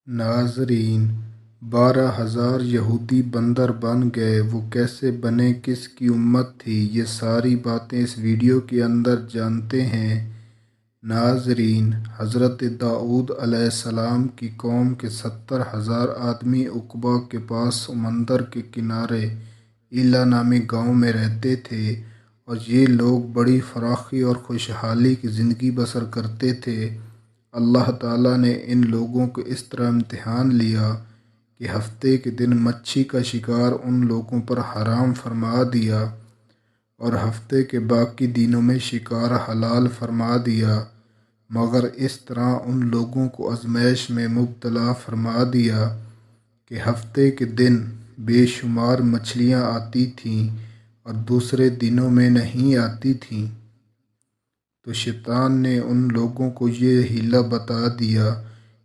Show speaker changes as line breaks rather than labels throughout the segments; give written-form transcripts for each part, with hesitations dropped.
ناظرین، 12,000 یہودی بندر بن گئے۔ وہ کیسے بنے، کس کی امت تھی، یہ ساری باتیں اس ویڈیو کے اندر جانتے ہیں۔ ناظرین، حضرت داؤد علیہ السلام کی قوم کے 70,000 آدمی عقبہ کے پاس سمندر کے کنارے ایلا نامی گاؤں میں رہتے تھے، اور یہ لوگ بڑی فراخی اور خوشحالی کی زندگی بسر کرتے تھے۔ اللہ تعالیٰ نے ان لوگوں کو اس طرح امتحان لیا کہ ہفتے کے دن مچھی کا شکار ان لوگوں پر حرام فرما دیا، اور ہفتے کے باقی دنوں میں شکار حلال فرما دیا، مگر اس طرح ان لوگوں کو آزمائش میں مبتلا فرما دیا کہ ہفتے کے دن بے شمار مچھلیاں آتی تھیں اور دوسرے دنوں میں نہیں آتی تھیں۔ تو شیطان نے ان لوگوں کو یہ حیلہ بتا دیا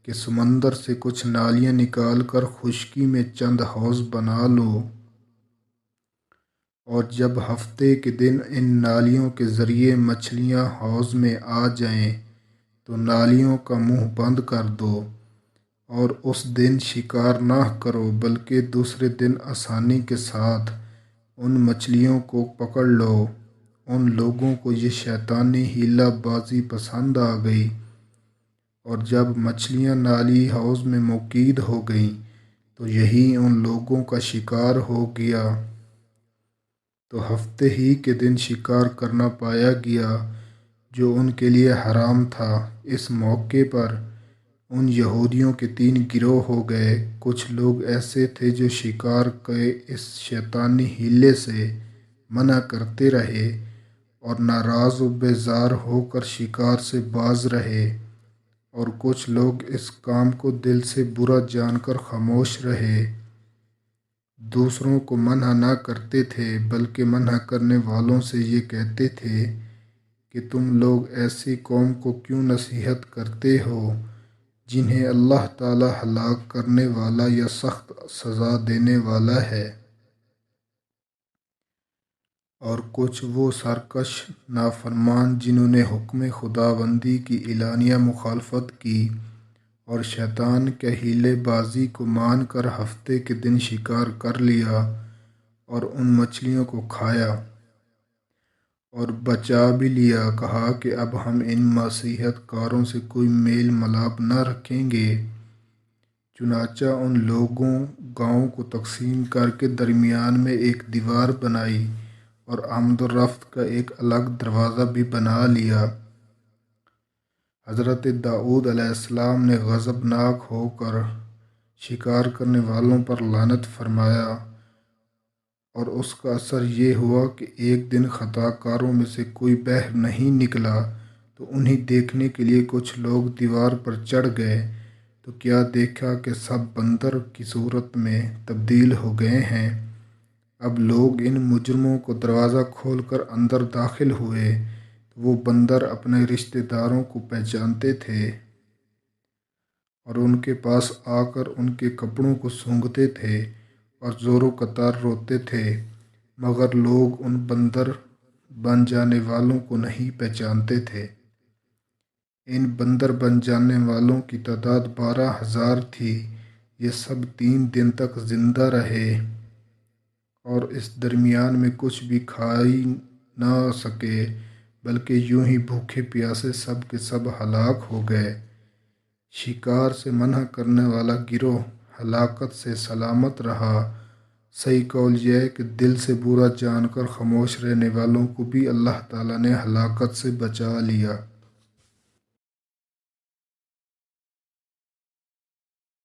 کہ سمندر سے کچھ نالیاں نکال کر خشکی میں چند حوض بنا لو، اور جب ہفتے کے دن ان نالیوں کے ذریعے مچھلیاں حوض میں آ جائیں تو نالیوں کا منہ بند کر دو، اور اس دن شکار نہ کرو، بلکہ دوسرے دن آسانی کے ساتھ ان مچھلیوں کو پکڑ لو۔ ان لوگوں کو یہ شیطانی حیلہ بازی پسند آ گئی، اور جب مچھلیاں نالی حوض میں موقید ہو گئیں تو یہی ان لوگوں کا شکار ہو گیا۔ تو ہفتے ہی کے دن شکار کرنا پایا گیا جو ان کے لیے حرام تھا۔ اس موقع پر ان یہودیوں کے 3 گروہ ہو گئے۔ کچھ لوگ ایسے تھے جو شکار کے اس شیطانی حیلے سے منع کرتے رہے اور ناراض و بیزار ہو کر شکار سے باز رہے، اور کچھ لوگ اس کام کو دل سے برا جان کر خاموش رہے۔ دوسروں کو منع نہ کرتے تھے، بلکہ منع کرنے والوں سے یہ کہتے تھے کہ تم لوگ ایسی قوم کو کیوں نصیحت کرتے ہو جنہیں اللہ تعالیٰ ہلاک کرنے والا یا سخت سزا دینے والا ہے۔ اور کچھ وہ سرکش نافرمان جنہوں نے حکم خداوندی کی اعلانیہ مخالفت کی اور شیطان کے حیلے بازی کو مان کر ہفتے کے دن شکار کر لیا اور ان مچھلیوں کو کھایا اور بچا بھی لیا۔ کہا کہ اب ہم ان نصیحت کاروں سے کوئی میل ملاپ نہ رکھیں گے۔ چنانچہ ان لوگوں گاؤں کو تقسیم کر کے درمیان میں ایک دیوار بنائی اور آمد و رفت کا ایک الگ دروازہ بھی بنا لیا۔ حضرت داؤد علیہ السلام نے غضبناک ہو کر شکار کرنے والوں پر لعنت فرمایا، اور اس کا اثر یہ ہوا کہ ایک دن خطا کاروں میں سے کوئی باہر نہیں نکلا، تو انہیں دیکھنے کے لیے کچھ لوگ دیوار پر چڑھ گئے، تو کیا دیکھا کہ سب بندر کی صورت میں تبدیل ہو گئے ہیں۔ اب لوگ ان مجرموں کو دروازہ کھول کر اندر داخل ہوئے، تو وہ بندر اپنے رشتہ داروں کو پہچانتے تھے اور ان کے پاس آ کر ان کے کپڑوں کو سونگھتے تھے اور زور و قطار روتے تھے، مگر لوگ ان بندر بن جانے والوں کو نہیں پہچانتے تھے۔ ان بندر بن جانے والوں کی تعداد 12,000 تھی۔ یہ سب 3 دن تک زندہ رہے اور اس درمیان میں کچھ بھی کھا ہی نہ سکے، بلکہ یوں ہی بھوکے پیاسے سب کے سب ہلاک ہو گئے۔ شکار سے منع کرنے والا گروہ ہلاکت سے سلامت رہا۔ صحیح قول یہ ہے کہ دل سے برا جان کر خاموش رہنے والوں کو بھی اللہ تعالیٰ نے ہلاکت سے بچا لیا۔